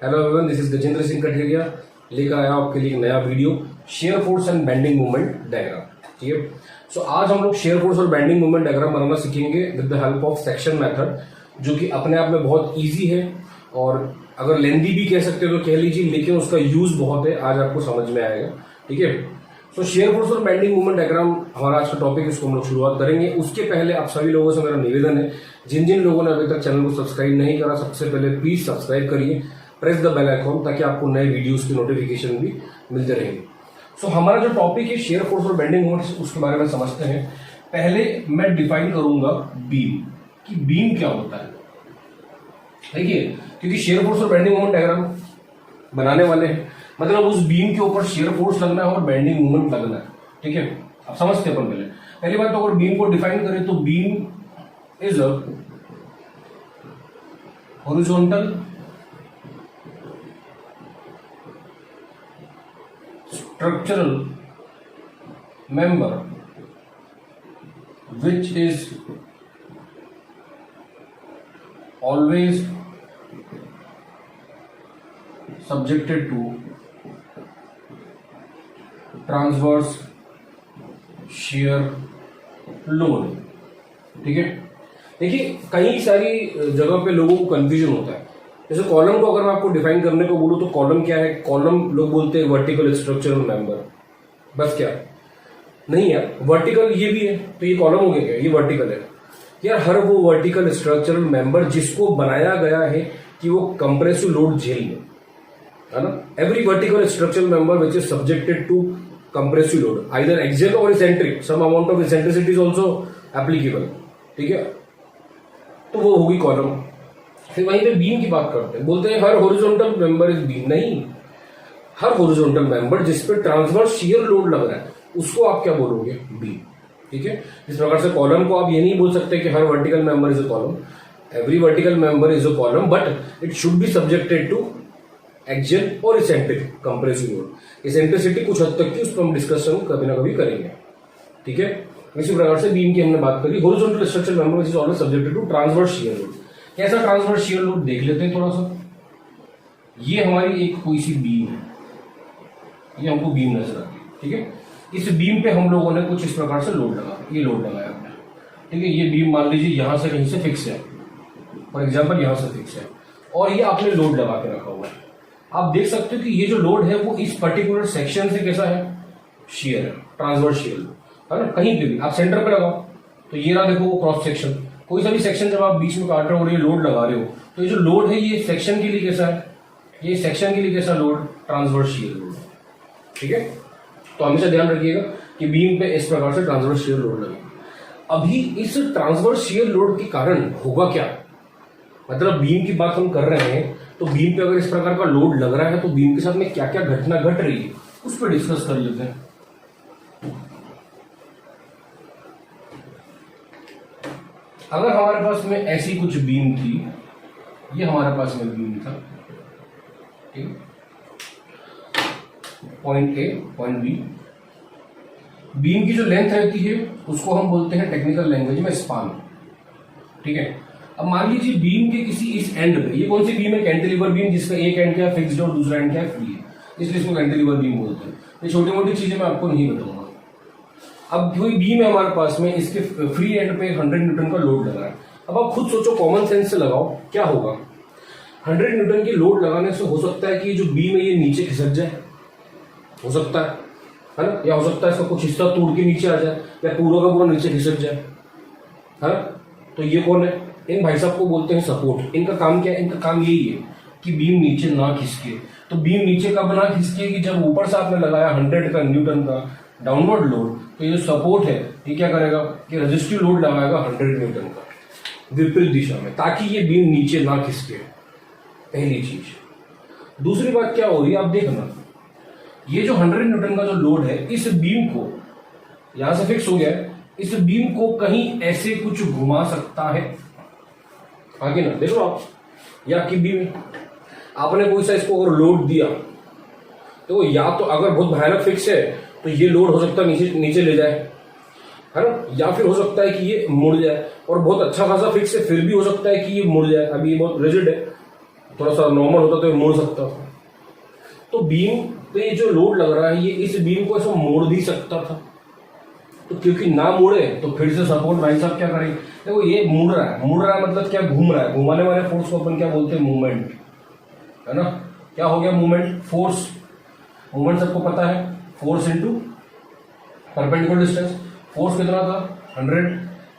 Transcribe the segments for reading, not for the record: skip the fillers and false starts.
Hello everyone, this is Gajendra Singh Katheria लेकर आया आपके लिए एक नया video shear force and bending movement diagram. ठीक है, सो आज हम लोग शेयर फोर्स और बेंडिंग मूवमेंट डायग्राम बनाना सीखेंगे with the help of section method, जो कि अपने आप में बहुत इजी है और अगर लेंदी भी कह सकते हो तो कह लीजिए, लेकिन उसका यूज बहुत है। आज आपको समझ में आएगा। ठीक है, सो शेयर फोर्स और बेंडिंग मूवमेंट डायग्राम हमारा आज का टॉपिक है, इसको हम लोग शुरुआत करेंगे। उसके पहले आप सभी लोगों से मेरा निवेदन है, जिन जिन लोगों ने अभी तक चैनल को सब्सक्राइब नहीं करा, सबसे पहले प्लीज सब्सक्राइब करिए, प्रेस द बेल आइकॉन, ताकि आपको नए वीडियोस की नोटिफिकेशन भी मिलते रहेंगे। सो हमारा जो टॉपिक है शेयर फोर्स और बेंडिंग मूवमेंट, उसके बारे में समझते हैं। पहले मैं डिफाइन करूंगा बीम, कि बीम क्या होता है। देखिए, क्योंकि शेयर फोर्स और बेंडिंग मूवमेंट डायग्राम बनाने वाले हैं, मतलब उस बीम के ऊपर शेयर फोर्स लगना है और बेंडिंग मूवमेंट लगना है। ठीक है, अब समझते हैं अपन। पहली बात तो अगर बीम को डिफाइन करें तो beam is a horizontal structural member which is always subjected to transverse shear load। ठीक है, देखिए कई सारी जगह पे लोगों को कंफ्यूजन होता है। जैसे कॉलम को अगर मैं आपको डिफाइन करने को बोलूं तो कॉलम क्या है? कॉलम लोग बोलते हैं वर्टिकल स्ट्रक्चरल मेंबर, बस क्या नहीं यार, वर्टिकल ये भी है तो ये कॉलम हो गया क्या? ये वर्टिकल है यार। हर वो वर्टिकल स्ट्रक्चरल मेंबर जिसको बनाया गया है कि वो कंप्रेसिव लोड झेल ले, है ना। Every vertical structural member which is subjected to compressive load, either axial और eccentric, some amount of eccentricity is also applicable. ठीक है, तो वो होगी कॉलम। फिर वहीं पे बीम की बात करते हैं, बोलते हैं हर हॉरिजॉन्टल मेंबर इज बीम। नहीं, हर हॉरिजॉन्टल मेंबर जिस पे ट्रांसवर्स शियर लोड लग रहा है उसको आप क्या बोलोगे? बीम। ठीक है, इस प्रकार से कॉलम को आप ये नहीं बोल सकते कि हर vertical member is a column. Every vertical member is a column, but it should be subjected to axial और इसेंट्रिक कंप्रेसिव लोड। इसेंट्रिसिटी कुछ हद तक की उस पर हम डिस्कशन कभी ना कभी करेंगे। ठीक है, इसी प्रकार से बीम की हमने बात करी। Horizontal structure member which is always subjected to transverse shear load. कैसा ट्रांसवर्स शियर लोड देख लेते हैं थोड़ा सा। ये हमारी एक कोई सी बीम है, ये हमको बीम नजर आती है। ठीक है, इस बीम पे हम लोगों ने कुछ इस प्रकार से लोड लगा, ये लोड लगाया हमने। ठीक है, ये बीम मान लीजिए यहां से कहीं से फिक्स है, फॉर एग्जांपल यहां से फिक्स है, और ये आपने लोड लगा के रखा हुआ है। आप देख सकते हो कि ये जो लोड है वो इस पर्टिकुलर सेक्शन से कैसा है? शियर है, ट्रांसवर्स शियर लोड, है ना। कहीं पे भी आप सेंटर पे लगाओ तो ये रहा, देखो वो क्रॉस सेक्शन। कोई सा भी सेक्शन जब आप बीच में काट रहे हो और ये लोड लगा रहे हो, तो ये जो लोड है ये सेक्शन के लिए कैसा है? ये सेक्शन के लिए कैसा लोड? Transverse shear load. ठीक है, तो हमेशा ध्यान रखिएगा कि बीम पे इस प्रकार से ट्रांसवर्स शियर लोड लगे। अभी इस ट्रांसवर्स शियर लोड के कारण होगा क्या? मतलब बीम की बात हम कर रहे हैं तो बीम पे अगर इस प्रकार का लोड लग रहा है तो बीम के साथ में क्या क्या घटना घट रही है उस पर डिस्कस कर लेते हैं। अगर हमारे पास में ऐसी कुछ बीम थी, ये हमारे पास में बीम था, ठीक, point A point B. Beam की जो लेंथ रहती है उसको हम बोलते हैं टेक्निकल लैंग्वेज में स्पान। ठीक है, अब मान लीजिए बीम के किसी इस एंड पे, ये कौन सी बीम है? कैंटिलीवर बीम, जिसका एक एंड क्या है? फिक्स्ड और दूसरा एंड क्या है? फ्री है, इसलिए इसको कैंटिलीवर बीम बोलते हैं। ये छोटी मोटी चीजें मैं आपको नहीं बताऊंगा। अब कोई बीम है हमारे पास में, इसके फ्री एंड पे 100 न्यूटन का लोड लगा है। अब आप खुद सोचो, कॉमन सेंस से लगाओ, क्या होगा? 100 न्यूटन की लोड लगाने से हो सकता है कि ये जो बीम है ये नीचे खिसक जाए, हो सकता है ना, या हो सकता है इसका कुछ हिस्सा तोड़ के नीचे आ जाए, या पूरा का पूरा नीचे खिसक जाए, है ना। तो ये कौन है? इन भाई साहब को बोलते हैं सपोर्ट। इनका काम क्या है? इनका काम यही है कि बीम नीचे ना खिसके। तो बीम नीचे कब ना खिसके? कि जब ऊपर से आपने लगाया 100 का न्यूटन का डाउनवर्ड लोड, तो ये जो सपोर्ट है ये क्या करेगा कि रेजिस्टिव लोड लगाएगा 100 न्यूटन का विपरीत दिशा में, ताकि ये बीम नीचे ना खिसके। पहली चीज। दूसरी बात क्या हो रही है आप देखना, ये जो 100 न्यूटन का जो लोड है, इस बीम को यहां से फिक्स हो गया है, इस बीम को कहीं ऐसे कुछ घुमा सकता है आगे ना। देखो आप, ये आपकी बीम है, आपने कोई सा इसको अगर लोड दिया तो या तो अगर बहुत भयानक फिक्स है तो ये लोड हो सकता है नीचे नीचे ले जाए, है ना, या फिर हो सकता है कि ये मुड़ जाए, और बहुत अच्छा खासा फिक्स है फिर भी हो सकता है कि ये मुड़ जाए। अभी ये बहुत रिजिड है, थोड़ा सा नॉर्मल होता तो ये मुड़ सकता था। तो बीम पे जो लोड लग रहा है ये इस बीम को ऐसा मोड़ भी सकता था, तो क्योंकि ना मुड़े तो फिर से सपोर्ट भाई साहब क्या करेंगे, देखो ये मुड़ रहा है मतलब क्या, घूम रहा है, घुमाने वाले फोर्स को अपन क्या बोलते हैं, मूवमेंट, है ना। क्या हो गया मूवमेंट, फोर्स, मूवमेंट सबको पता है, force into perpendicular distance. Force कितना था 100,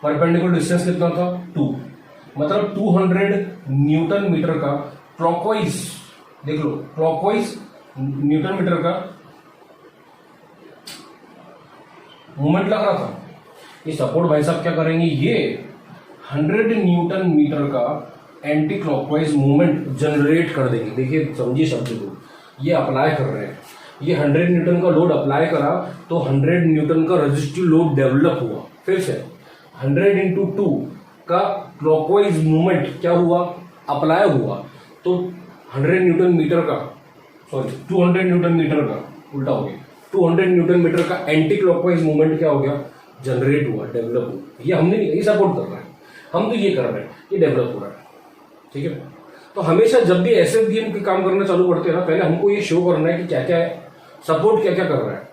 परपेंडिकुलर डिस्टेंस कितना था 2, मतलब 200 न्यूटन मीटर का क्लॉकवाइज, देख लो क्लॉकवाइज न्यूटन मीटर का मूवमेंट लग रहा था। ये सपोर्ट भाई साहब क्या करेंगे, ये 100 न्यूटन मीटर का एंटी क्लॉकवाइज मूवमेंट जनरेट कर देंगे। देखिए समझिए शब्द को, ये अप्लाई कर रहे हैं, ये 100 न्यूटन का लोड अप्लाई करा तो 100 न्यूटन का रेजिस्टिव लोड डेवलप हुआ। फिर से 100 इंटू 2 का क्लॉकवाइज मूवमेंट क्या हुआ, अप्लाई हुआ, तो 100 न्यूटन मीटर का, सॉरी 200 न्यूटन मीटर का, उल्टा हो गया, 200 न्यूटन मीटर का एंटी क्लॉकवाइज मूवमेंट क्या हो गया, जनरेट हुआ, डेवलप हुआ। ये हमने नहीं, ये सपोर्ट कर रहा है, हम तो ये कर रहे हैं, ये डेवलप हो रहा है, ठीक है। तो हमेशा जब भी ऐसे बीएम के काम करना चालू करते हैं ना, पहले हमको ये शो करना है कि क्या क्या है सपोर्ट, क्या क्या कर रहा है।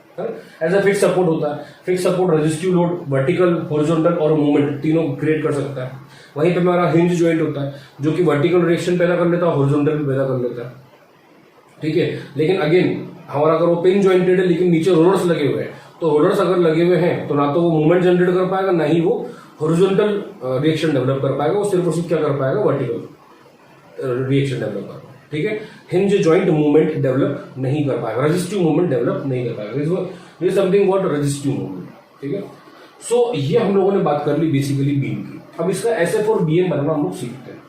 एज अ फिक्स सपोर्ट होता है, fix support resistive load, vertical, horizontal और मूवमेंट तीनों क्रिएट कर सकता है। वहीं पे हमारा हिंज ज्वाइंट होता है जो कि वर्टिकल रिएक्शन पैदा कर लेता है, हॉरिजॉन्टल पैदा कर लेता है, ठीक है। लेकिन अगेन हमारा अगर वो पिन ज्वाइंटेड है लेकिन नीचे रोलर्स लगे हुए हैं, तो रोलर्स अगर लगे हुए हैं तो ना तो वो मूवमेंट जनरेट कर पाएगा, ना ही वो हॉरिजॉन्टल रिएक्शन डेवलप कर पाएगा, वो सिर्फ और सिर्फ क्या कर पाएगा, वर्टिकल रिएक्शन डेवलप कर पाएगा, ठीक है। हिंज ज्वाइंट मूवमेंट डेवलप नहीं कर पाएगा, रेजिस्टिव मूवमेंट डेवलप नहीं कर पाएगा, this something what resistive movement, ठीक है। सो ये हम लोगों ने बात कर ली बेसिकली बीम की। अब इसका एसएफ और बीएम बनाना हम लोग सीखते हैं।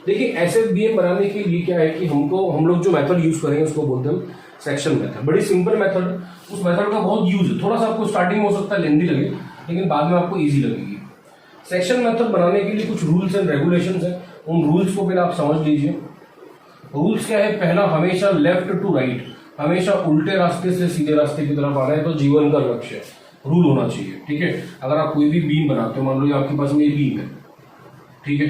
देखिए एसएफ बीएम बनाने के लिए क्या है कि हम लोग जो मेथड यूज करेंगे उसको बोलते हैं सेक्शन मेथड। बड़ी सिंपल मेथड, उस मेथड का बहुत यूज है, थोड़ा सा आपको स्टार्टिंग में हो सकता है लेंदी लगे लेकिन बाद में आपको इजी लगेगी। सेक्शन मेथड बनाने के लिए कुछ रूल्स एंड रेगुलेशंस है, उन रूल्स को पहले आप समझ लीजिए। रूल्स क्या है, पहला हमेशा लेफ्ट टू राइट, हमेशा उल्टे रास्ते से सीधे रास्ते की तरफ आना है, तो जीवन का लक्ष्य रूल होना चाहिए, ठीक है। अगर आप कोई भी बीम बनाते हो, मान लो ये आपके पास में ये बीम है, ठीक है,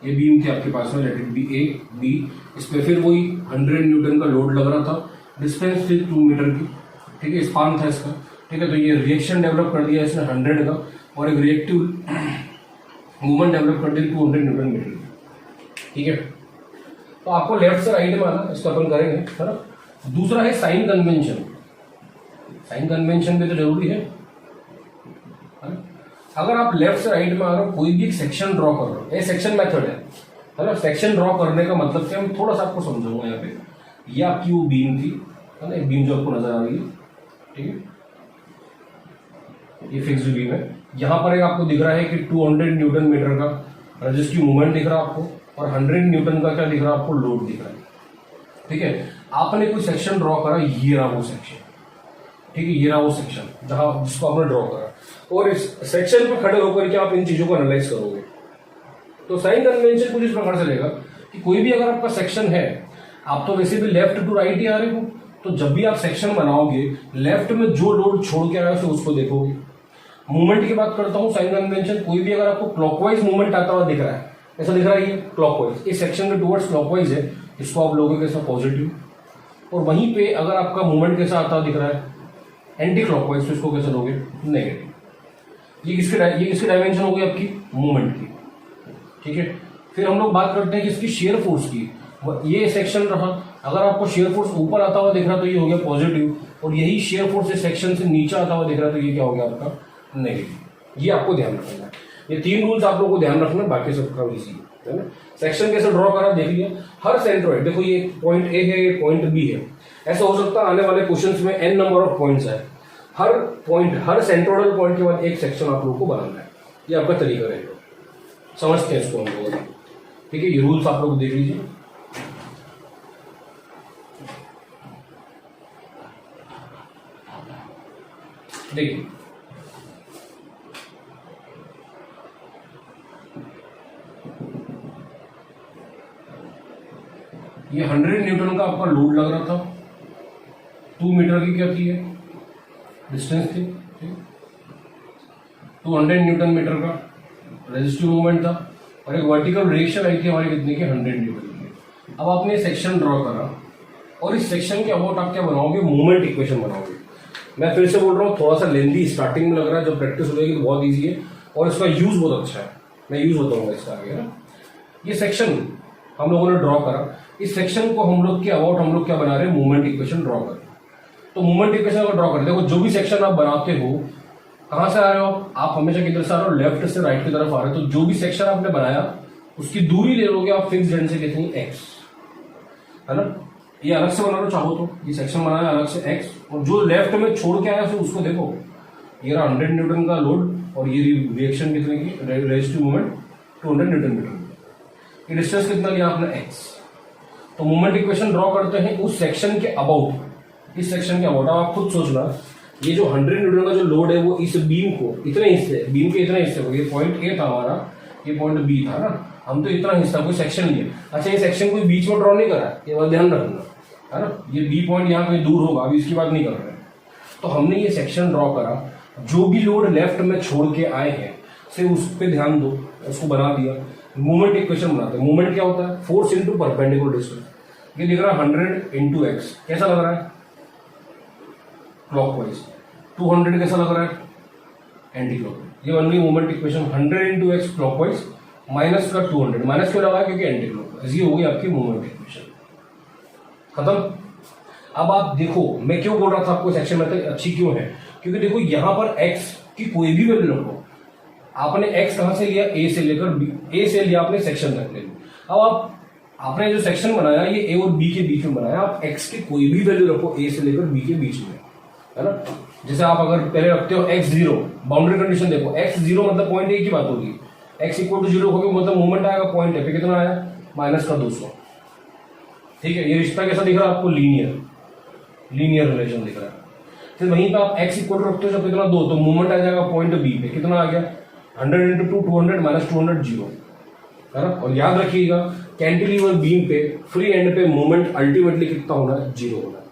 ये बीम थी आपके पास में, let it be A B, इस पे फिर वही 100 न्यूटन का लोड लग रहा था, डिस्टेंस थी 2 मीटर की, ठीक है, स्पान था इसका, ठीक है। तो ये रिएक्शन डेवलप कर दिया इसने 100 का, और एक रिएक्टिव मूवमेंट डेवलप कर दी 200 न्यूटन मीटर की, ठीक है। तो आपको लेफ्ट से राइट में आना, इसका अपन करेंगे, है ना। दूसरा है साइन कन्वेंशन, साइन कन्वेंशन भी तो जरूरी है ना? अगर आप लेफ्ट से राइट में आ रहे हो, कोई भी एक सेक्शन ड्रॉ कर रहे हो, ये सेक्शन मेथड है ना। सेक्शन ड्रॉ करने का मतलब क्या, मैं थोड़ा सा आपको समझाऊंगा। यहाँ पे ये आपकी वो बीम थी, है ना, एक बीम जो आपको नजर आ रही है, ठीक है, ये फिक्स्ड बीम है। यहाँ पर एक आपको दिख रहा है कि 200 न्यूटन मीटर का रेजिस्टिव मूवमेंट दिख रहा है आपको, और 100 न्यूटन का क्या दिख रहा है आपको, लोड दिख रहा है, ठीक है। आपने कोई सेक्शन ड्रॉ करा, ये रहा वो सेक्शन, ठीक है, ये रहा वो सेक्शन जहां जिसको आपने ड्रॉ करा, और इस सेक्शन पर खड़े होकर के आप इन चीजों को एनालाइज करोगे। तो साइन कन्वेंशन कुछ इस प्रकार से लेगा कि कोई भी अगर आपका सेक्शन है, आप तो वैसे भी लेफ्ट टू राइट ही आ रहे हो, तो जब भी आप सेक्शन बनाओगे लेफ्ट में जो लोड छोड़ के आया उसको देखोगे। मूवमेंट की बात करता हूं, साइन कन्वेंशन, कोई भी अगर आपको क्लॉकवाइज मूवमेंट आता हुआ दिख रहा है, ऐसा दिख रहा है ये क्लॉकवाइज, इस सेक्शन में टुवर्ड्स क्लॉकवाइज है, इसको आप लोगों कैसा पॉजिटिव, और वहीं पे अगर आपका मूवमेंट कैसा आता हुआ दिख रहा है एंटी क्लॉकवाइज, तो इसको कैसे लोगे, नेगेटिव। ये किसकी डायमेंशन होगी, आपकी मूवमेंट की, ठीक है। फिर हम लोग बात करते हैं कि इसकी शेयर फोर्स की, ये सेक्शन रहा, अगर आपको शेयर फोर्स ऊपर आता हुआ दिख रहा तो ये हो गया पॉजिटिव, और यही शेयर फोर्स इस सेक्शन से नीचे आता हुआ दिख रहा तो ये क्या हो गया आपका नेगेटिव। ये आपको ध्यान रखना है, ये 3 रूल्स आप लोगों को ध्यान रखना, बाकी सब काम इजी है ना। सेक्शन कैसे ड्रॉ करा देख लिया, हर सेंट्रोइड, देखो ये पॉइंट ए है, ये पॉइंट बी है, ऐसा हो सकता है आने वाले क्वेश्चंस में n नंबर ऑफ पॉइंट्स है, हर पॉइंट, हर सेंट्रोइडल पॉइंट के बाद एक सेक्शन आप लोगों को बनाना है, ये आपका तरीका रहेगा, समझते हैं इसको हम लोग, ठीक है। ये रूल्स आप लोग देख लीजिए। देखिए ये 100 न्यूटन का आपका लोड लग रहा था, 2 मीटर की क्या थी है डिस्टेंस थी, 200 न्यूटन मीटर का रेजिस्टिव मूवमेंट था, और एक वर्टिकल रिएक्शन आई थी हमारी कितने की, 100 न्यूटन की। अब आपने सेक्शन ड्रॉ करा और इस सेक्शन के अबाउट आप क्या बनाओगे, मोमेंट इक्वेशन बनाओगे। मैं फिर से बोल रहा हूँ, थोड़ा सा लेंदी स्टार्टिंग में लग रहा है, जब प्रैक्टिस हो जाएगी तो बहुत ईजी है और इसका यूज बहुत अच्छा है। मैं यूज बताऊंगा इसका आगे ना। ये सेक्शन हम लोगों ने ड्रॉ करा, इस सेक्शन को हम लोग के अबाउट हम लोग क्या बना रहे हैं, मोमेंट इक्वेशन ड्रॉ कर। तो मोमेंट इक्वेशन अगर ड्रॉ कर, देखो जो भी सेक्शन आप बनाते हो, कहां से आ रहे हो आप हमेशा किधर से आ रहे हो, लेफ्ट से राइट की तरफ आ रहे हो। तो जो भी सेक्शन आपने बनाया उसकी दूरी ले लोगे आप फिक्स एंड से कितनी, एक्स, है ना। ये अलग से बना लो चाहो तो, ये सेक्शन बनाया अलग से एक्स, और जो लेफ्ट में छोड़ के आया फिर उसको देखो, ये रहा 100 न्यूटन का लोड और ये रिएक्शन कितने की, रेजिस्टिव मोमेंट 200 न्यूटन मीटर। ये डिस्टेंस कितना लिया आपने, एक्स। तो मोमेंट इक्वेशन ड्रॉ करते हैं उस सेक्शन के अबाउट, इस सेक्शन के अबाउट। आप खुद सोचना, ये जो 100 न्यूटन का जो लोड है वो इस बीम को, इतने हिस्से, बीम के इतने हिस्से को, ये पॉइंट ए था हमारा, ये पॉइंट बी था ना, हम तो इतना हिस्सा कोई सेक्शन लिया। अच्छा, ये सेक्शन कोई बीच में ड्रॉ नहीं करा, ये बात ध्यान रखना, है ना। ये बी पॉइंट यहाँ कहीं दूर होगा, अभी इसकी बात नहीं कर रहे हैं। तो हमने ये सेक्शन ड्रॉ करा, जो भी लोड लेफ्ट में छोड़ के आए हैं से उस पर ध्यान दो, उसको बना दिया। मोमेंट इक्वेशन बनाते हैं। मोमेंट क्या होता है, फोर्स इंटू परपेंडिकुलर डिस्टेंस। ये दिख रहा है 100 इंटू एक्स, कैसा लग रहा है, क्लॉकवाइज। 200 कैसा लग रहा है, एंटी क्लॉकवाइज। ये बन गई moment equation, 100 into x clockwise minus का 200, माइनस क्यों लगा, क्योंकि एंटी क्लॉकवाइज। ये हो गई आपकी मोमेंट इक्वेशन, खत्म। अब आप देखो, मैं क्यों बोल रहा था आपको सेक्शन मेथड अच्छी क्यों है, क्योंकि देखो यहां पर x की कोई भी वैल्यू रखो, आपने x कहां से लिया, a से लेकर b, a से लिया आपने सेक्शन तक ले लिया। अब आपने जो सेक्शन बनाया ये a और b के बीच में बनाया, आप x की कोई भी वैल्यू रखो a से लेकर b के बीच में, है ना। जैसे आप अगर पहले रखते हो x0, बाउंड्री कंडीशन देखो, x0 मतलब पॉइंट a की बात होगी, x इक्वल टू 0 होगी मतलब मोमेंट आएगा पॉइंट a पे, कितना आया, माइनस का 200। ठीक है, ये रिश्ता कैसा दिख रहा है आपको, लीनियर रिलेशन दिख रहा है। फिर वहीं पे आप x इक्वल रखते हो जब कितना 2, तो मूवमेंट आ जाएगा पॉइंट बी पे, कितना आ गया 100 इंटू 2 200 माइनस 200 जीरो, है ना। और याद रखिएगा कैंटिलीवर बीम पे फ्री एंड पे मूवमेंट अल्टीमेटली कितना होना है, जीरो होना है।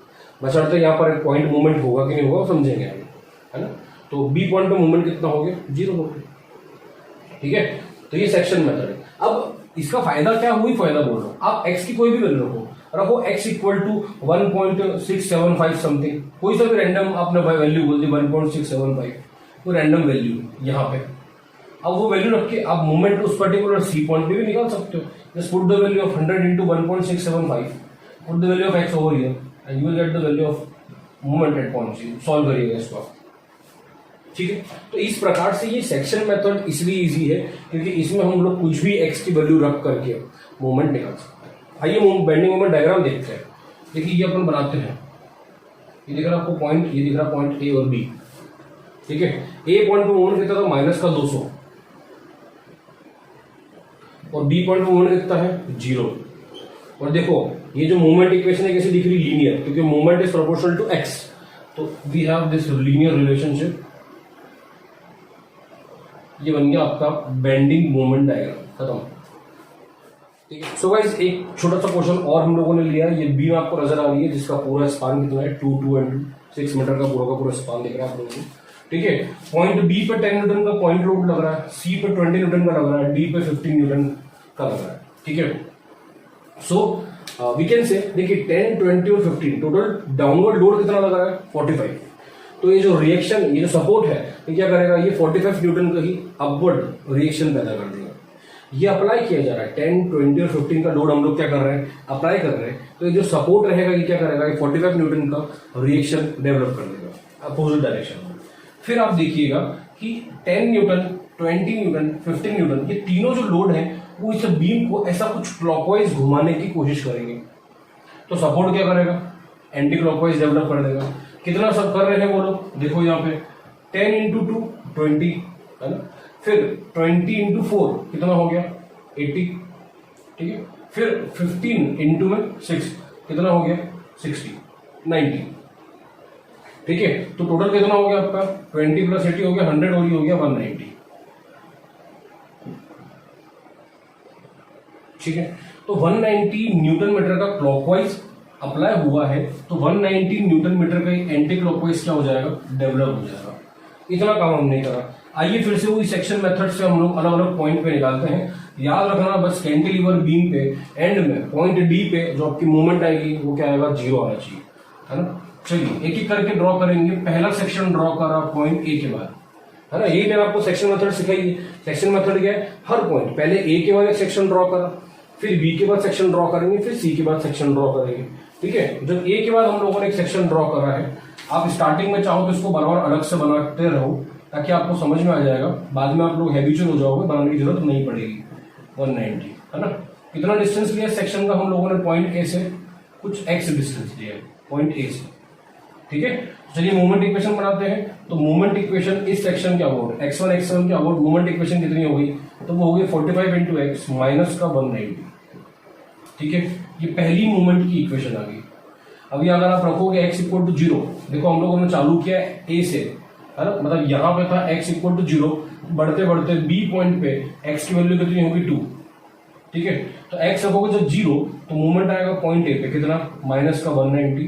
बशर्ते यहाँ पर एक पॉइंट मूवमेंट होगा कि नहीं होगा समझेंगे आगे, है ना। तो बी पॉइंट पे मूवमेंट कितना हो गया, जीरो हो गया। ठीक है, तो ये सेक्शन मेथड है। अब इसका फायदा क्या हुई, फायदा बोल रहा हूं, आप x की कोई भी वैल्यू रखो x इक्वल टू 1.675 समथिंग, कोई सा भी रैंडम आपने वैल्यू बोल दी 1.675, कोई रैंडम वैल्यू यहाँ पे। अब वो वैल्यू रख के आप मूवमेंट उस पर्टिकुलर सी पॉइंट पे भी निकाल सकते हो। Just put the value of 100 into 1.675, put the value of x over here and you will get the value of movement at point C. Solve करिएगा इसको आप, ठीक है। तो इस प्रकार से ये सेक्शन मेथड इसलिए इजी है क्योंकि इसमें हम लोग कुछ भी x की वैल्यू रख करके मूवमेंट निकाल सकते हैं। आइए बेंडिंग मोमेंट डायग्राम देखते हैं। देखिए ये अपन बनाते हैं, ये दिख रहा है आपको पॉइंट, ये दिख रहा है पॉइंट ए और बी, ठीक है। ए पॉइंट पे मोमेंट कितना था, माइनस का 200, और बी पॉइंट पे मोमेंट कितना है, 0। और देखो ये जो मूवमेंट इक्वेशन है कैसे दिख रही, लीनियर, क्योंकि movement is proportional to x, तो we have this linear relationship. ये बन गया आपका बेंडिंग मोमेंट डायग्राम, खत्म। ठीक है, सो गाइस एक छोटा सा क्वेश्चन और हम लोगों ने लिया है। ये बीम आपको नजर आ रही है जिसका पूरा स्पान कितना है, 2 एंड 6 मीटर का पूरा स्पान दिख रहा है आप लोगों को, ठीक है। पॉइंट बी पे 10 न्यूटन का पॉइंट लोड लग रहा है, सी पे 20 न्यूटन का लग रहा है, डी पे 15 न्यूटन का लग रहा है, ठीक है। सो वी कैन से देखिए 10, 20 और 15 टोटल डाउनवर्ड लोड कितना लग रहा है, 45। तो ये जो रिएक्शन, ये जो सपोर्ट है, ये क्या करेगा, ये 45 न्यूटन का ही अपवर्ड रिएक्शन पैदा कर देगा। ये अप्लाई किया जा रहा है, 10, 20 और 15 का लोड हम लोग क्या कर रहे हैं, अप्लाई कर रहे हैं। तो ये जो सपोर्ट रहेगा ये क्या करेगा, ये 45 न्यूटन का रिएक्शन डेवलप कर देगा अपोजिट डायरेक्शन में। फिर आप देखिएगा कि 10 न्यूटन, 20 न्यूटन, 15 न्यूटन, ये तीनों जो लोड है वो इस बीम को ऐसा कुछ क्लॉकवाइज घुमाने की कोशिश करेंगे। तो सपोर्ट क्या करेगा, एंटी क्लॉकवाइज डेवलप कर देगा। कितना सब कर रहे हैं वो लोग, देखो यहाँ पे 10 इंटू 2 20, है ना। फिर 20 इंटू 4 कितना हो गया, 80, ठीक है। फिर 15 इंटू में 6 कितना हो गया, 60, 90, ठीक है। तो टोटल कितना हो गया आपका, 20 प्लस 80 हो गया 100, और ये हो गया 190, ठीक है। तो 190 न्यूटन मीटर का क्लॉकवाइज अप्लाई हुआ है, तो 190 न्यूटन मीटर का एंटी क्लॉकवाइज क्या हो जाएगा, डेवलप हो जाएगा। इतना काम हमने करा। आइए फिर से वही सेक्शन मेथड से हम लोग अलग अलग पॉइंट पे निकालते हैं याद रखना बस कैंटिलीवर बीम पे एंड में पॉइंट डी पे जो आपकी मूवमेंट आएगी वो क्या आएगा, 0 आना चाहिए, है ना। चलिए एक एक करके ड्रॉ करेंगे। पहला सेक्शन ड्रॉ करा पॉइंट ए के बाद, है ना। यही मैंने आपको सेक्शन मेथड सिखाई है। सेक्शन मेथड क्या है, हर पॉइंट पहले ए के बाद एक सेक्शन ड्रॉ करा, फिर बी के बाद सेक्शन ड्रॉ करेंगे, फिर सी के बाद सेक्शन ड्रॉ करेंगे, ठीक है। जब ए के बाद हम लोगों ने एक सेक्शन ड्रॉ करा है, आप स्टार्टिंग में चाहो तो इसको बराबर अलग से बनाते रहो ताकि आपको समझ में आ जाएगा। बाद में आप लोग हैबिचुअल हो जाओगे, बनाने की जरूरत नहीं पड़ेगी। 190, है ना। कितना डिस्टेंस लिया सेक्शन का हम लोगों ने, पॉइंट ए से कुछ एक्स डिस्टेंस लिया है पॉइंट ए से, ठीक है। चलिए मूवमेंट इक्वेशन बनाते हैं। तो मूवमेंट इक्वेशन इस सेक्शन के अबाउट x1 x1 के अबाउट मूवमेंट इक्वेशन कितनी हो गई, तो वो हो गई 45 इंटू एक्स माइनस का 190, ठीक है। ये पहली मूवमेंट की इक्वेशन आ गई। अभी अगर आप रखोगे x इक्वल टू 0, देखो हम लोगों ने चालू किया ए से, है ना, मतलब यहाँ पे था x इक्वल टू 0, बढ़ते बढ़ते बी पॉइंट पे x की वैल्यू कितनी होगी 2, ठीक है। तो x रखोगे जब 0 तो मूवमेंट आएगा पॉइंट ए पे कितना, माइनस का 190,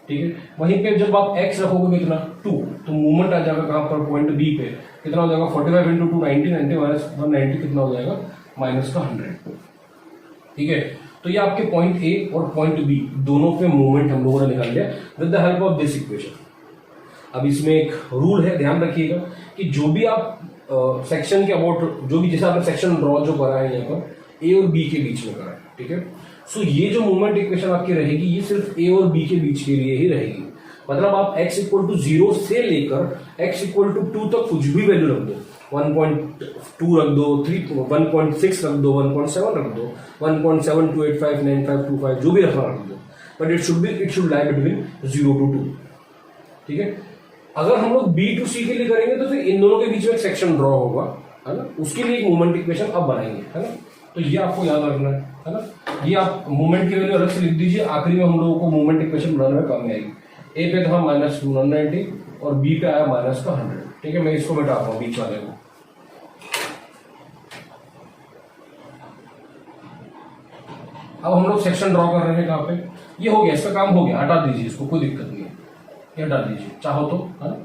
ठीक है। वहीं पे जब आप x रखोगे कितना 2, तो मूवमेंट आ जाएगा कहां पर, पॉइंट बी पे कितना हो जाएगा, 45 इंटू 2 90, 90 माइनस 190 कितना हो जाएगा, माइनस का 100, ठीक है। तो ये आपके पॉइंट ए और पॉइंट बी दोनों पे मूवमेंट हम लोगों ने निकाल लिया with the help of this equation. अब इसमें एक रूल है, ध्यान रखिएगा कि जो भी आप सेक्शन के अबाउट, जो भी जैसे आपने सेक्शन ड्रॉ जो करा है यहाँ पर ए और बी के बीच में करा है, ठीक है। सो ये जो मूवमेंट इक्वेशन आपकी रहेगी ये सिर्फ ए और बी के बीच के लिए ही रहेगी। मतलब आप x इक्वल टू 0 से लेकर x इक्वल टू 2 तक कुछ भी वैल्यू रख दो, 1.2 रख दो, 1.6 रख दो, 1.7 रख दो, 1.72859525 जो भी रखना रख दो, but it should lie between 0 to 2, ठीक है। अगर हम लोग बी टू सी के लिए करेंगे तो फिर इन दोनों के बीच में एक सेक्शन ड्रॉ होगा, है ना, उसके लिए एक मूवमेंट इक्वेशन अब बनाएंगे, है ना। तो ये आपको याद रखना है ना। ये आप मूवमेंट की वैल्यू अलग से लिख दीजिए, आखिरी में हम लोगों को मूवमेंट इक्वेशन बनाने में काम आएगी। ए पे था माइनस 190 और बी पे आया माइनस का 100, ठीक है। मैं इसको मिटाता हूँ बीच वाले को। अब हम लोग सेक्शन ड्रॉ कर रहे हैं कहाँ पे, ये हो गया, इसका काम हो गया, हटा दीजिए इसको, कोई दिक्कत नहीं है, ये हटा दीजिए चाहो तो, है ना।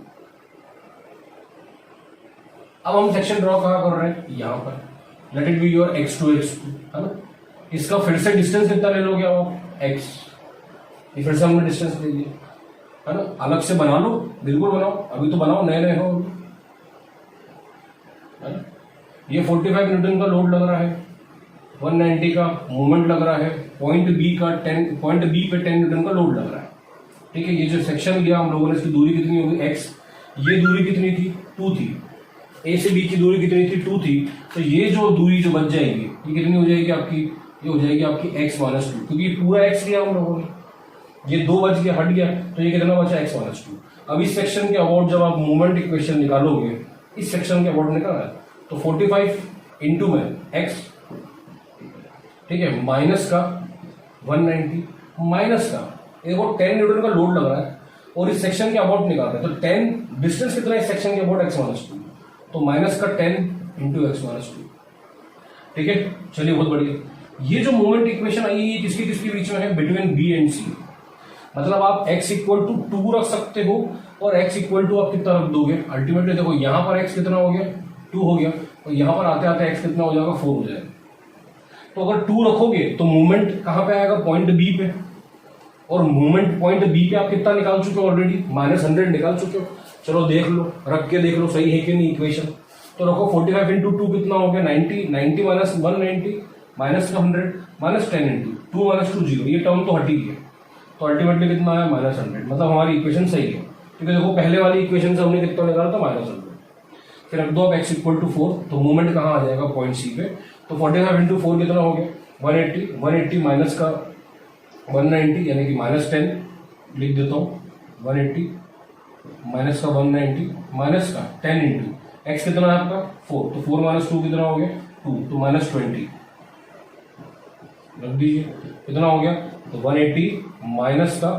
अब हम सेक्शन ड्रॉ कहाँ कर रहे हैं, यहाँ पर, late it be your x2 x2, है ना। इसका फिर से डिस्टेंस कितना ले लोगे आप, x, ये फिर से हमने डिस्टेंस ले लिया, है ना। अलग से बना लो, बिल्कुल बनाओ, अभी तो बनाओ, नए नए हो, है ना। ये 45 न्यूटन का लोड लग रहा है, 190 का मूवमेंट लग रहा है, पॉइंट बी पे 10 न्यूटन का लोड लग रहा है, ठीक है। ये जो सेक्शन लिया हम लोगों ने, इसकी दूरी कितनी होगी x, ये दूरी कितनी थी 2 थी, ए से बी की दूरी कितनी थी 2 थी, तो ये जो दूरी जो बच जाएगी ये कितनी हो जाएगी आपकी, ये हो जाएगी आपकी x माइनस 2, क्योंकि पूरा x लिया हम लोगों ने, ये 2 बच गया, हट गया, तो ये कितना बचा x माइनस 2। अब इस सेक्शन के अबाउट जब आप मूवमेंट इक्वेशन निकालोगे, इस सेक्शन के अबाउट निकालना है, तो 45 इंटू में x, ठीक है, माइनस का 190 माइनस का, देखो 10 न्यूटन का लोड लग रहा है और इस सेक्शन के अबाउट निकाल रहे हैं, तो 10 डिस्टेंस कितना है इस सेक्शन के अबाउट x माइनस 2, तो माइनस का 10 इंटू एक्स माइनस 2, ठीक है। चलिए बहुत बढ़िया। ये जो मूवमेंट इक्वेशन आई है किसके किसके बीच में है, बिटवीन बी एंड सी। मतलब आप x इक्वल टू 2 रख सकते हो और x इक्वल टू आप कितना रख दोगे, अल्टीमेटली देखो यहाँ पर x कितना हो गया 2 हो गया, और यहाँ पर आते आते x कितना हो जाएगा 4 हो जाएगा। तो अगर 2 रखोगे तो मूवमेंट कहाँ पे आएगा, पॉइंट बी पे, और मूवमेंट पॉइंट बी पे आप कितना निकाल चुके हो ऑलरेडी, -100 निकाल चुके हो। चलो देख लो, रख के देख लो सही है कि नहीं इक्वेशन। तो रखो 45 इंटू 2 कितना हो गया 90, 90 माइनस 190 माइनस का 100 माइनस 10 इंटू 2 माइनस 2 0, ये टर्म तो हट ही गया, तो अल्टीमेटली कितना आया -100। मतलब हमारी इक्वेशन सही है, क्योंकि देखो पहले वाली इक्वेशन से हमने कितना निकाला था -100। फिर रख दो अब x इक्वल टू 4, तो मूवमेंट कहाँ आ जाएगा, पॉइंट सी पे। तो 45 इंटू 4 कितना हो गया 180, 180 माइनस का 190 यानी कि -10 लिख देता हूँ, 180 माइनस का 190 माइनस का 10 इंटू एक्स कितना है आपका 4, तो 4 माइनस 2 कितना हो गया 2, तो -20 रख दीजिए, कितना हो गया, तो 180 माइनस का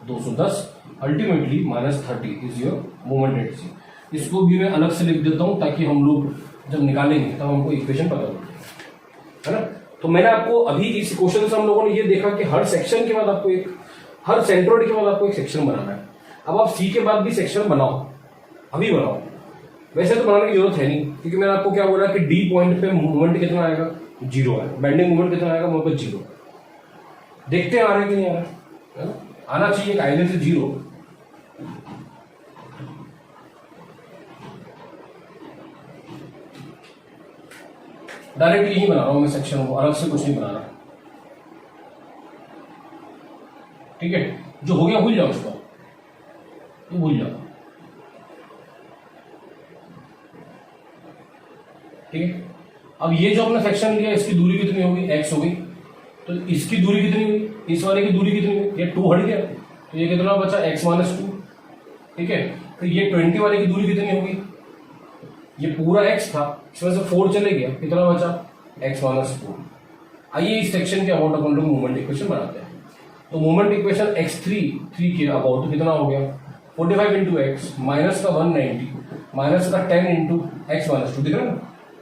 210 ultimately -30 is your movement at C. इसको भी मैं अलग से लिख देता हूं ताकि हम लोग जब निकालेंगे तब हमको इक्वेशन पता लगे, है ना। तो मैंने आपको अभी इस क्वेश्चन से हम लोगों ने ये देखा कि हर सेक्शन के बाद आपको एक, हर सेंट्रोइड के बाद आपको एक सेक्शन बनाना है। अब आप सी के बाद भी सेक्शन बनाओ, अभी बनाओ, वैसे तो बनाने की जरूरत है नहीं, क्योंकि मैंने आपको क्या बोला कि डी पॉइंट पे मूवमेंट कितना आएगा जीरो है। बेंडिंग मोमेंट कितना आएगा वहां पर जीरो। देखते हैं आ रहा है कि नहीं आ रहा है ना? आना चाहिए आइडिया से जीरो। डायरेक्ट यही बना रहा हूं मैं सेक्शन को, अलग से कुछ नहीं बना रहा। ठीक है, जो हो गया भूल जाओ उसको, तो भूल जाओ। ठीक है, अब ये जो अपना सेक्शन लिया इसकी दूरी कितनी होगी, x हो गई। तो इसकी दूरी कितनी हुई, इस वाले की दूरी कितनी हुई, ये 2 हट गया, तो ये कितना बचा x माइनस 2। ठीक है, तो ये 20 वाले की दूरी कितनी होगी, ये पूरा x था, इसमें से 4 चले गया, कितना बचा x माइनस 4। आइए इस सेक्शन के अबाउट अपन लोग मूवमेंट इक्वेशन बनाते हैं। तो मूवमेंट इक्वेशन x3 के अबाउट तो कितना हो गया 45 इंटू एक्स माइनस का 190 माइनस का 10 इंटू एक्स माइनस 2, दिख रहा है ना,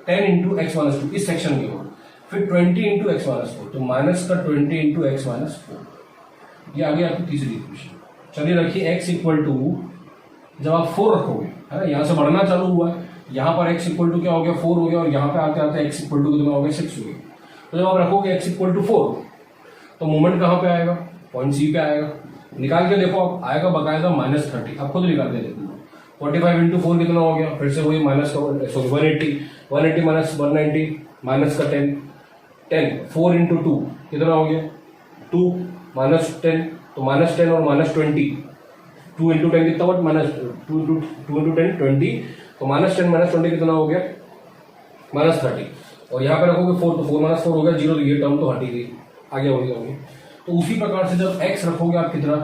10 इंटू एक्स माइनस 2 इस सेक्शन के ऊपर, फिर 20 इंटू एक्स माइनस 4, तो माइनस का 20 इंटू एक्स माइनस 4। ये आ गया आपकी तीसरी इक्वेशन। चलिए रखिए x इक्वल टू, जब आप 4 रखोगे है ना, यहाँ से बढ़ना चालू हुआ है, यहाँ पर x इक्वल टू क्या हो गया 4 हो गया, और यहाँ पे आते आते x इक्वल टू कितना हो गया 6 हो गया। तो जब आप रखोगे x इक्वल टू 4 तो मूवमेंट कहाँ पे आएगा, पॉइंट सी पे आएगा। निकाल के देखो आप, आएगा बकायदा -30। अब खुद निकाल के देखो 45 इंटू 4 कितना हो गया, फिर से वही माइनस का 180 माइनस 190 माइनस का 10 4 इंटू 2 कितना हो गया 2 माइनस 10, तो माइनस 10 और माइनस 20, 2 इंटू 10 कितना हुआ माइनस 2 इंटू 10 20, तो माइनस 10 माइनस 20 कितना हो गया -30। और यहाँ पे रखोगे 4 तो 4 माइनस 4 हो गया 0, तो ये टर्म तो हट ही गई, आगे हो गई। तो उसी प्रकार से जब x रखोगे आप कितना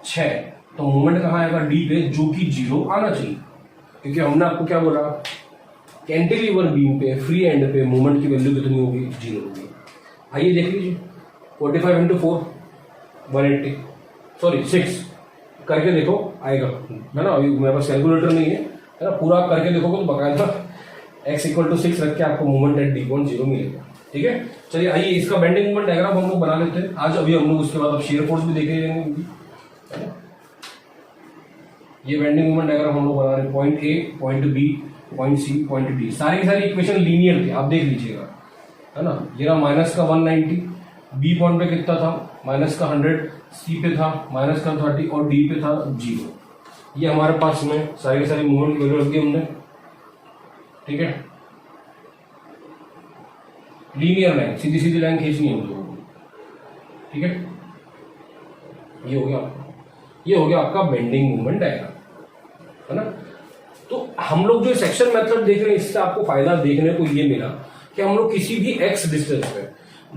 6, तो मूवमेंट कहाँ आएगा d पे, जो कि 0 आना चाहिए, क्योंकि हमने आपको क्या बोला, कैंटिलीवर बीम पे फ्री एंड पे मूवमेंट की वैल्यू कितनी होगी 0 होगी। आइए देख लीजिए 45 इंटू 4 180 सॉरी 6 करके देखो आएगा, है ना। अभी मेरे पास कैलकुलेटर नहीं है ना, पूरा आप करके देखोगे तो बकायदा x इक्वल टू 6 रख के आपको मूवमेंट एट d.0 मिलेगा। ठीक है, चलिए आइए इसका बेंडिंग मोमेंट डायग्राम हम लोग बना लेते हैं आज। अभी हम लोग उसके बाद अब शेयर फोर्स भी देखे जाएंगे। ये बेंडिंग मोमेंट डायग्राम हम लोग बना रहे हैं, point A, point B, point C, point D, सारी की सारी इक्वेशन लीनियर थी, आप देख लीजिएगा, है ना। ये रहा माइनस का 190, बी पॉइंट पे कितना था माइनस का 100, सी पे था माइनस का 30 और डी पे था 0। ये हमारे पास में सारी की सारी मूवमेंट की वैल्यू रख दी हमने। ठीक है, लीनियर लाइन, सीधी सीधी लाइन खींचनी है हम लोगों को। ठीक है, ये हो गया आपका बेंडिंग मूवमेंट डायग्राम, है ना। तो हम लोग जो सेक्शन मेथड देख रहे हैं, इससे आपको फायदा देखने को ये मिला कि हम लोग किसी भी एक्स डिस्टेंस पे,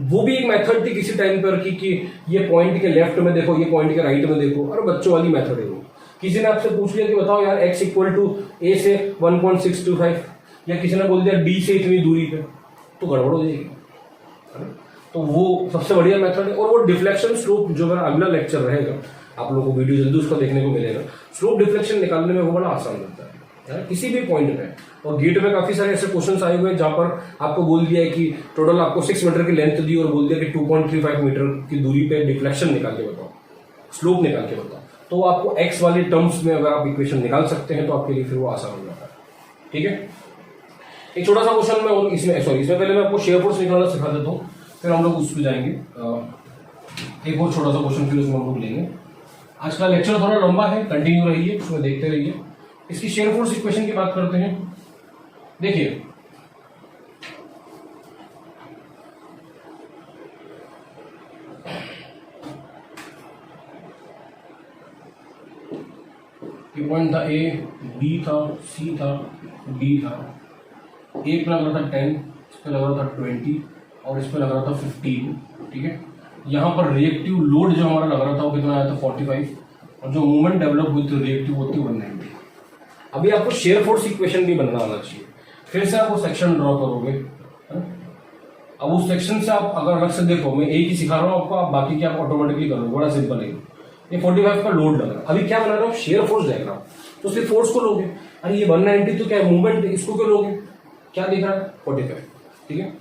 वो भी एक मेथड थी किसी टाइम पर कि ये पॉइंट के लेफ्ट में देखो, ये पॉइंट के राइट में देखो, अरे बच्चों वाली मेथड है वो। किसी ने आपसे पूछ लिया कि बताओ यार एक्स इक्वल टू ए से 1.625, या किसी ने बोल दिया डी से इतनी दूरी पे, तो गड़बड़ हो जाएगी। तो वो सबसे बढ़िया मेथड है। और वो डिफ्लेक्शन स्लोप, जो मेरा अगला लेक्चर रहेगा, आप लोगों को वीडियो जल्दी उसका देखने को मिलेगा, स्लोप डिफ्लेक्शन निकालने में वो बड़ा आसान रहता है किसी भी पॉइंट पे। और गेट में काफी सारे ऐसे क्वेश्चंस आए हुए हैं जहां पर आपको बोल दिया है कि टोटल आपको 6 मीटर की लेंथ दी और बोल दिया कि 2.35 मीटर की दूरी पे डिफ्लेक्शन निकाल के बताओ, स्लोप निकाल के बताओ। तो आपको एक्स वाले टर्म्स में अगर आप इक्वेशन निकाल सकते हैं तो आपके लिए फिर वो आसान हो जाता है। ठीक है, एक छोटा सा क्वेश्चन में इसमें पहले मैं आपको शेयर फोर्स निकालना सिखा देता हूँ, फिर हम लोग उसमें जाएंगे। एक और छोटा सा क्वेश्चन फिर उसमें हम लोग लेंगे। आज का लेक्चर थोड़ा लंबा है, कंटिन्यू रहिए, उसमें देखते रहिए। इसकी शेयर फोर्स इक्वेशन की बात करते हैं। देखिए ये पॉइंट था ए, बी था, सी था, डी था। ए पे लग रहा था 10, इस पे लग रहा था 20 और इस पे लग रहा था 15। ठीक है, यहाँ पर रिएक्टिव लोड जो हमारा लग रहा था वो कितना आया था 45, और जो मूवमेंट डेवलप हुई थी रिएक्टिव होती 190। अभी आपको शेयर फोर्स इक्वेशन भी बनना आना चाहिए। फिर से आप वो सेक्शन ड्रॉ करोगे, है ना। अब उस सेक्शन से आप अगर अलग से देखो, मैं एक ही सिखा रहा हूँ आपको, आप बाकी के आप ऑटोमेटिकली करोगे, बड़ा सिंपल है। ये 45 का लोड लग रहा है। अभी क्या बना रहा हूँ शेयर फोर्स डायग्राम, तो सिर्फ फोर्स को लोगे। अरे ये 190 तो क्या है मूवमेंट, इसको क्यों लोगे, क्या दिख रहा है 45। ठीक है,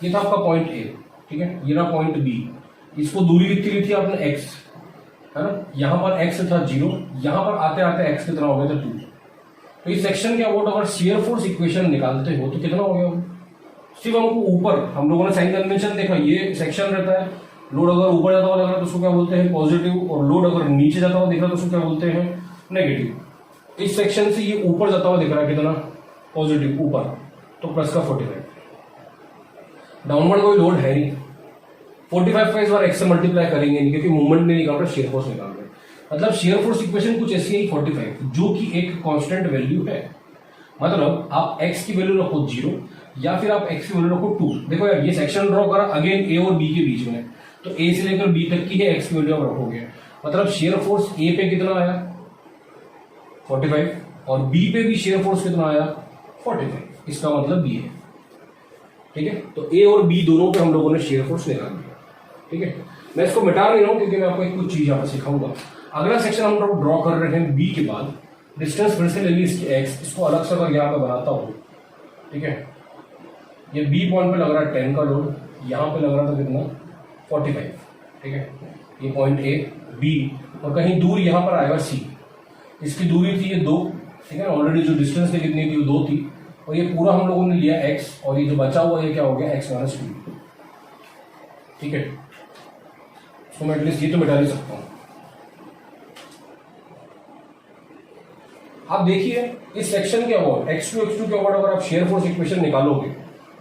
ये था आपका पॉइंट ए। ठीक है, ये रहा पॉइंट बी, इसको दूरी कितनी ली थी आपने x, है ना। यहाँ पर x था 0, यहाँ पर आते आते x कितना हो गया था 2। तो इस सेक्शन के अबाउट अगर शेयर फोर्स इक्वेशन निकालते हो तो कितना हो गया सिर्फ हमको ऊपर, हम लोगों ने साइन कन्वेंशन देखा, ये सेक्शन रहता है, लोड अगर ऊपर जाता हुआ लग रहा है तो उसको क्या बोलते हैं पॉजिटिव, और लोड अगर नीचे जाता हुआ दिख रहा है तो उसको क्या बोलते हैं नेगेटिव। इस सेक्शन से ये ऊपर जाता हुआ दिख रहा है कितना पॉजिटिव ऊपर, तो प्लस का 45। डाउनवर्ड कोई लोड है नहीं, 45 का इस बार एक्स से मल्टीप्लाई करेंगे नहीं, क्योंकि मूवमेंट नहीं निकाल रहे, शेयर फोर्स निकाल रहे हैं। मतलब शेयर फोर्स इक्वेशन कुछ ऐसी है 45, जो कि एक कांस्टेंट वैल्यू है। मतलब आप x की वैल्यू रखो 0 या फिर आप x की वैल्यू रखो 2। देखो यार ये सेक्शन ड्रॉ करा अगेन a और b के बीच में, तो a से लेकर b तक की है x की वैल्यू आप रखोगे। मतलब शेयर फोर्स a पे कितना आया 45, और b पे भी शेयर फोर्स कितना आया 45, इसका मतलब b है। ठीक है, तो a और b दोनों पे हम लोगों ने शेयर फोर्स निकाल दिया। ठीक है, मैं इसको मिटा नहीं रहा हूं क्योंकि मैं आपको एक कुछ चीज यहाँ पर सिखाऊंगा। अगला सेक्शन हम लोग ड्रॉ कर रहे हैं b के बाद, डिस्टेंस फिर से ले ली इसकी x, इसको अलग से अगर यहाँ पे बनाता हूँ, ठीक है, ये b पॉइंट पे लग रहा है 10 का लोड, यहाँ पे लग रहा था कितना 45। ठीक है, ये पॉइंट a b, और कहीं दूर यहाँ पर आएगा c, इसकी दूरी थी ये 2। ठीक है, ऑलरेडी जो डिस्टेंस थी कितनी थी वो 2 थी, और ये पूरा हम लोगों ने लिया x, और ये जो बचा हुआ ये क्या हो गया x माइनस 2। ठीक है, तो मैं एटलीस्ट ये तो मिटा नहीं सकता हूँ। आप देखिए इस सेक्शन के अबाउट x2 x2 के अबाउट अगर आप शेयर फोर्स इक्वेशन निकालोगे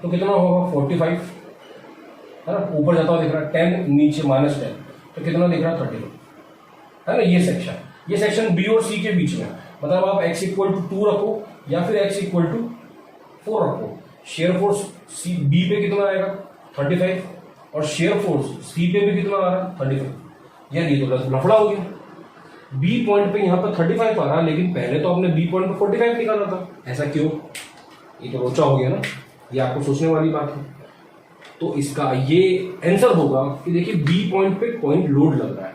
तो कितना होगा 45, है ना, ऊपर जाता हुआ दिख रहा है 10, नीचे -10, तो कितना दिख रहा है 30, है ना। ये सेक्शन b और c के बीच में, मतलब आप x इक्वल टू 2 रखो या फिर x इक्वल टू 4 रखो, शेयर फोर्स c b पे कितना आएगा 35, और शेयर फोर्स c पे भी कितना आ रहा है 35। यार ये तो लफड़ा हो गया, बी पॉइंट पे यहाँ पर 35 आ रहा है, लेकिन पहले तो आपने बी पॉइंट पे 45 निकाला था, ऐसा क्यों? ये तो रोचा हो गया ना, ये आपको सोचने वाली बात है। तो इसका ये आंसर होगा कि देखिए बी पॉइंट पे पॉइंट लोड लग रहा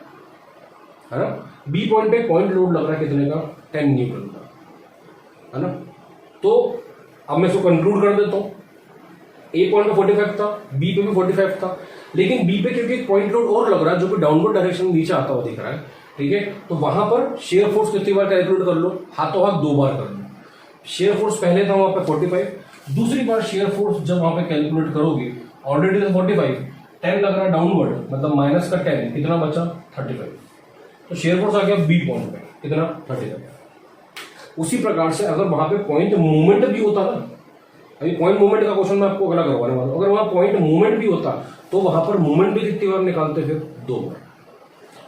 है ना, बी पॉइंट पे पॉइंट लोड लग रहा है कितने का 10 न्यूटन का, है ना। तो अब मैं इसको कंक्लूड कर देता हूँ, ए पॉइंट पे 45 था, बी पे भी 45 था, लेकिन बी पे क्योंकि एक पॉइंट लोड और लग रहा है जो कि डाउनवर्ड डायरेक्शन में नीचे आता हुआ दिख रहा है, ठीक है, तो वहां पर शेयर फोर्स कितनी बार कैलकुलेट कर लो, हाथों हाथ 2 बार कर लो। शेयर फोर्स पहले था वहां पे 45, दूसरी बार शेयर फोर्स जब वहां पे कैलकुलेट करोगे, ऑलरेडी तो 45, 10 लग रहा है डाउनवर्ड, मतलब माइनस का 10, कितना बचा 35, तो शेयर फोर्स आ गया बी पॉइंट पे कितना 35। उसी प्रकार से अगर वहां पे पॉइंट मूवमेंट भी होता ना, अभी पॉइंट मूवमेंट का क्वेश्चन मैं आपको अगला करवाने वाला हूं, अगर वहां पॉइंट मूवमेंट भी होता तो वहां पर मूवमेंट भी कितनी बार निकालते, फिर 2 बार।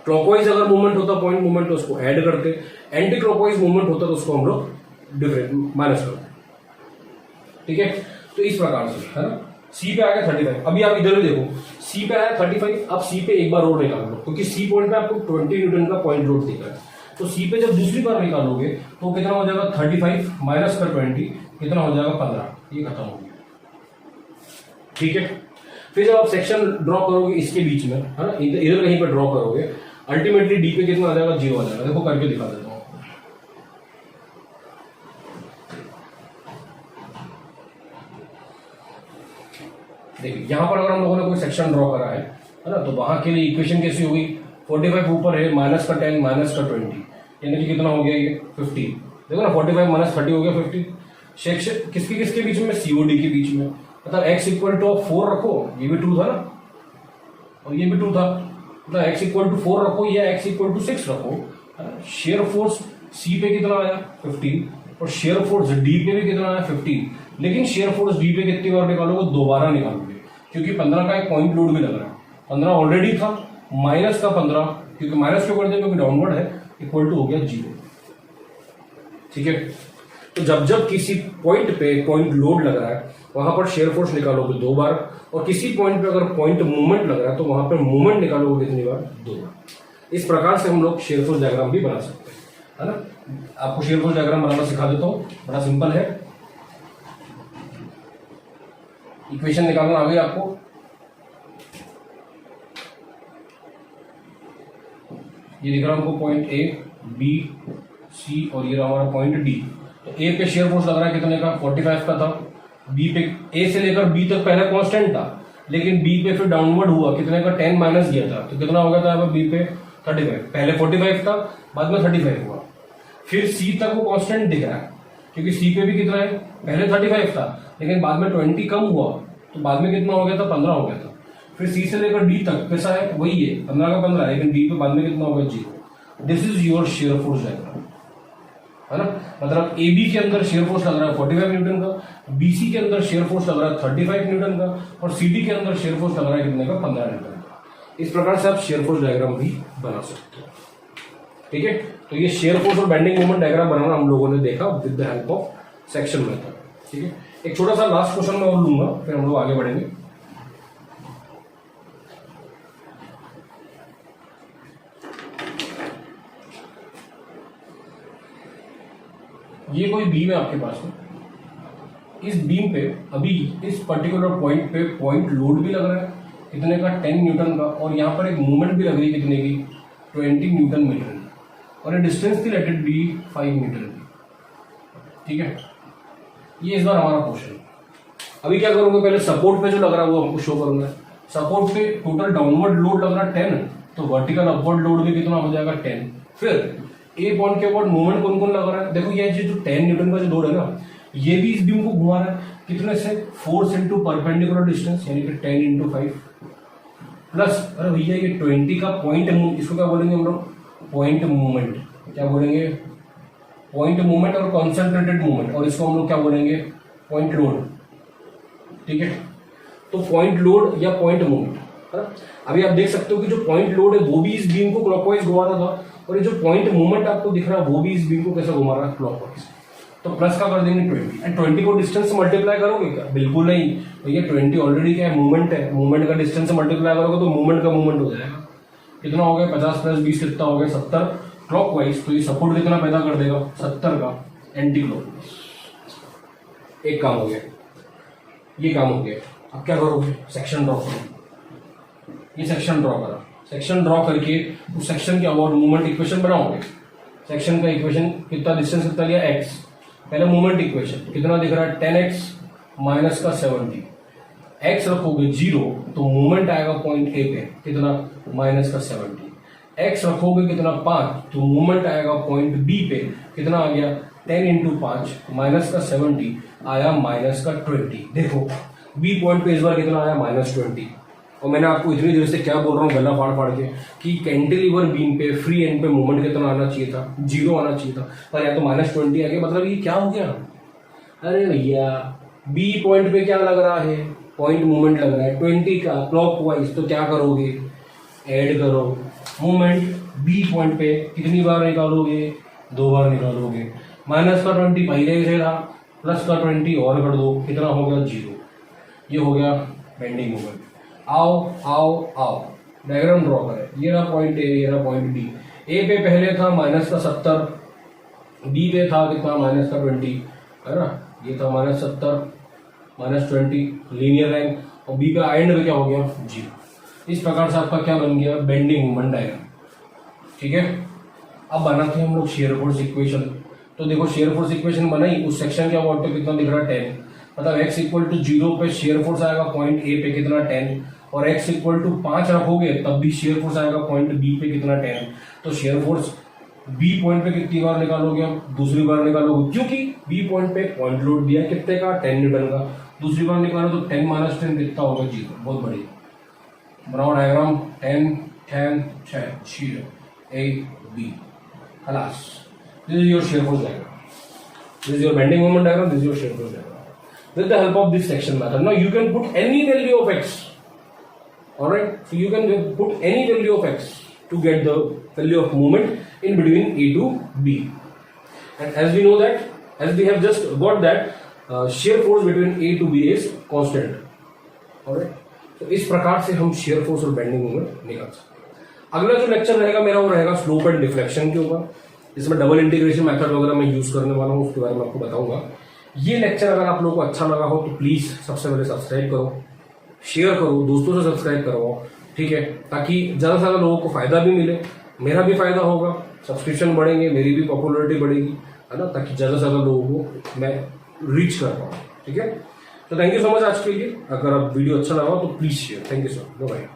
क्लॉकवाइज अगर मूवमेंट होता पॉइंट मूवमेंट तो उसको ऐड करते, एंटी क्लॉकवाइज मूवमेंट होता तो उसको हम लोग डिफरेंट माइनस करते। ठीक है, तो इस प्रकार से, है ना। सी पे आ गया 35, अभी आप इधर भी देखो, सी पे आया 35, अब सी पे एक बार और निकाल लो, क्योंकि सी पॉइंट पे आपको 20 न्यूटन का पॉइंट लोड दिख रहा है, तो सी पे जब दूसरी बार निकालोगे तो कितना हो जाएगा 35 माइनस का 20, कितना हो जाएगा 15, ये खत्म हो गया। ठीक है, फिर जब आप सेक्शन ड्रॉ करोगे इसके बीच में, है ना, इधर कहीं पर ड्रॉ करोगे, अल्टीमेटली डी पे कितना आ जाएगा 0 आ जाएगा। देखो करके दिखा देता हूं। देखिए यहां पर अगर हम लोगों ने कोई सेक्शन ड्रॉ करा है ना, तो वहां के लिए इक्वेशन कैसी होगी, 45 ऊपर है, माइनस का 10 माइनस का 20, यानी कि कितना हो गया ये 15। देखो ना 45 माइनस 30 हो गया 50। सेक्शन किसके किसके बीच में, सीओडी के बीच में, मतलब x इक्वल टू 4 रखो, ये भी 2 था ना, और ये भी 2 था, मतलब x इक्वल टू 4 रखो या x इक्वल टू 6 रखो। शेयर फोर्स c पे कितना आया 15, और शेयर फोर्स d पे भी कितना आया 15, लेकिन शेयर फोर्स d पे कितनी बार निकालोगे, दोबारा निकालोगे, क्योंकि 15 का एक पॉइंट लोड भी लग रहा है, 15 ऑलरेडी था, माइनस का 15, क्योंकि माइनस क्यों कर दिया, क्योंकि डाउनवर्ड है, इक्वल टू हो गया 0। ठीक है, तो जब जब किसी पॉइंट पे पॉइंट लोड लग रहा है वहां पर शेयर फोर्स निकालोगे 2 बार, और किसी पॉइंट पे अगर पॉइंट मूवमेंट लग रहा है तो वहां पर मूवमेंट निकालोगे कितनी बार, 2 बार। इस प्रकार से हम लोग शेयर फोर्स डायग्राम भी बना सकते हैं, है ना। आपको शेयर फोर्स डायग्राम बनाना सिखा देता हूं, बड़ा सिंपल है। इक्वेशन निकालना आ गई आपको, ये दिख रहा है हमको पॉइंट ए बी सी, और ये रहा हमारा पॉइंट डी। तो ए पे शेयर फोर्स लग रहा है कितने का 45 का था, बी पे ए से लेकर बी तक पहले कांस्टेंट था, लेकिन बी पे फिर डाउनवर्ड हुआ, कितने का 10 माइनस दिया था, तो कितना हो गया था बी पे 35, पहले 45 था, बाद में 35 हुआ। फिर सी तक वो कांस्टेंट दिख रहा है, क्योंकि सी पे भी कितना है, पहले 35 था, लेकिन बाद में 20 कम हुआ, तो बाद में कितना हो गया था, 15 हो गया था। फिर सी से लेकर डी तक कैसा है, वही है 15 का 15, लेकिन डी पे बाद में कितना हो गया, 0। This is your shear force diagram, है ना। मतलब ए बी के अंदर शेयर फोर्स लग रहा है 45 न्यूटन का, बीसी के अंदर शेयर फोर्स लग रहा है 35 न्यूटन का, और सी डी के अंदर शेयर फोर्स लग रहा है कितने का, 15 न्यूटन का। इस प्रकार से आप शेयर फोर्स डायग्राम भी बना सकते हो, ठीक है। तो ये शेयर फोर्स और बेंडिंग मोमेंट डायग्राम बनाना हम लोगों ने देखा with the help of section method, ठीक है। एक छोटा सा लास्ट क्वेश्चन मैं और लूंगा, फिर हम लोग आगे बढ़ेंगे। ये कोई बीम है आपके पास में, इस बीम पे अभी इस पर्टिकुलर पॉइंट पे पॉइंट लोड भी लग रहा है कितने का, 10 न्यूटन का, और यहाँ पर एक मूवमेंट भी लग रही है कितने की, 20 न्यूटन मीटर की, और डिस्टेंस थी लेट इट बी 5 मीटर की, ठीक है। ये इस बार हमारा क्वेश्चन है। अभी क्या करूंगा, पहले सपोर्ट पे जो लग रहा है वो हमको शो करूंगा। सपोर्ट पे टोटल डाउनवर्ड लोड लग रहा है 10, तो वर्टिकल अपवर्ड लोड भी कितना हो जाएगा, 10। फिर ए पॉइंट के अबाउट मूवमेंट कौन कौन लग रहा है, देखो ये जो 10 न्यूटन का जो लोड है ना, ये भी इस बीम को घुमा रहा है कितने से, फोर्स इंटू परपेंडिकुलर डिस्टेंस, यानी कि 10 इंटू 5 प्लस, अरे भैया ये 20 का पॉइंट, इसको क्या बोलेंगे हम लोग, पॉइंट मूवमेंट। क्या बोलेंगे, पॉइंट मूवमेंट और कॉन्सेंट्रेटेड मूवमेंट, और इसको हम लोग क्या बोलेंगे, पॉइंट लोड, ठीक है। तो पॉइंट लोड या पॉइंट मूवमेंट, है ना। अभी आप देख सकते हो कि जो पॉइंट लोड है वो भी इस बीम को क्लॉकवाइज घुमा रहा था, और ये जो पॉइंट मूवमेंट आपको दिख रहा है वो भी इस बीम को कैसे घुमा रहा है, क्लॉकवाइज। तो प्लस का कर देंगे 20, एंड 20 को डिस्टेंस से मल्टीप्लाई करोगे क्या, बिल्कुल नहीं। तो ये 20 ऑलरेडी क्या है, मूवमेंट है, मूवमेंट का डिस्टेंस से मल्टीप्लाई करोगे तो मूवमेंट का मूवमेंट हो जाएगा। कितना हो गया, 50 प्लस 20 कितना हो गया, 70 क्लॉकवाइज। तो ये सपोर्ट कितना पैदा कर देगा, 70 का एंटी क्लॉकवाइज। एक काम हो गया, ये काम हो गया। अब क्या करोगे, सेक्शन ड्रॉ करो। ये सेक्शन ड्रॉ करा, सेक्शन ड्रॉ करके उस सेक्शन के अबाउट मूवमेंट इक्वेशन बनाओगे। सेक्शन का इक्वेशन कितना, डिस्टेंस कितना लिया, x। पहले मूवमेंट इक्वेशन कितना दिख रहा है, 10x माइनस का 70। x रखोगे 0 तो मूवमेंट आएगा पॉइंट ए पे कितना, माइनस का 70। x रखोगे कितना, 5, तो मूवमेंट आएगा पॉइंट बी पे कितना आ गया, 10 इंटू 5 माइनस का 70 आया माइनस का 20। देखो बी पॉइंट पे इस बार कितना आया, माइनस 20। और मैंने आपको इतनी देर से क्या बोल रहा हूँ, गला फाड़ फाड़ के, कि कैंटिलीवर बीम पे फ्री एंड पे मूवमेंट कितना आना चाहिए था, 0 आना चाहिए था, पर या तो माइनस 20 आ गया। मतलब ये क्या हो गया, अरे भैया बी पॉइंट पे क्या लग रहा है, पॉइंट मूवमेंट लग रहा है 20 का क्लॉकवाइज। तो क्या करोगे, ऐड करो मूवमेंट बी पॉइंट पे, कितनी बार निकालोगे, 2 बार निकालोगे। माइनस का 20 पहले से था, प्लस का 20 और कर दो, कितना हो गया, 0। ये हो गया बेंडिंग मूवमेंट। आओ आओ आओ, डायग्राम ड्रॉ करें। ये रहा पॉइंट ए, ये रहा पॉइंट बी। ए पे पहले था माइनस का 70, बी पे था कितना, माइनस का 20, है ना। ये था माइनस 70 माइनस 20 लीनियर लाइन, और बी पे एंड में क्या हो गया, 0। इस प्रकार से आपका क्या बन गया, बेंडिंग मूवमेंट डायग्राम, ठीक है। अब बनाते हैं हम लोग शेयर फोर्स इक्वेशन। तो देखो शेयर फोर्स इक्वेशन बनाई, उस सेक्शन के अबाउट पे कितना दिख रहा है, 10। मतलब x इक्वल टू 0 पे शेयर फोर्स आएगा पॉइंट ए पे कितना, 10, और x इक्वल टू 5 रखोगे तब भी शेयर फोर्स आएगा पॉइंट बी पे कितना, 10। तो शेयर फोर्स बी पॉइंट पे कितनी बार निकालोगे आप, दूसरी बार निकालोगे, क्योंकि बी पॉइंट पे पॉइंट लोड दिया है कितने का, 10 न्यूटन का। दूसरी बार निकालो तो 10 माइनस 10 कितना होगा, 0। बहुत बढ़िया, बनाओ डायग्राम, 10 10 10 0 A B, खलास। This is your shear force diagram, this is your bending moment diagram, this is your shear force diagram with the help of this section method. Now you can put any value of x, all right. So you can put any value of x to get the value of moment in between A to B. And as we know that, as we have just got that, shear force between A to B is constant, all right. तो इस प्रकार से हम shear force और bending moment निकाल सकते हैं। अगला जो लेक्चर रहेगा मेरा वो रहेगा स्लोप एंड डिफ्लेक्शन के ऊपर। इसमें डबल इंटीग्रेशन मेथड वगैरह मैं यूज करने वाला हूँ, उसके बारे में आपको बताऊंगा। ये लेक्चर अगर आप लोगों को अच्छा लगा हो तो प्लीज सबसे पहले सब्सक्राइब करो, शेयर करो, दोस्तों से सब्सक्राइब करवाओ, ठीक है, ताकि ज्यादा से ज्यादा लोगों को फायदा भी मिले, मेरा भी फायदा होगा, सब्सक्रिप्शन बढ़ेंगे, मेरी भी पॉपुलरिटी बढ़ेगी, है ना, ताकि ज्यादा से ज्यादा लोगों को मैं रीच कर पाऊँ, ठीक है। तो थैंक यू सो मच आज के लिए। अगर आप वीडियो अच्छा लगा हो तो please share. Thank you so much, bye.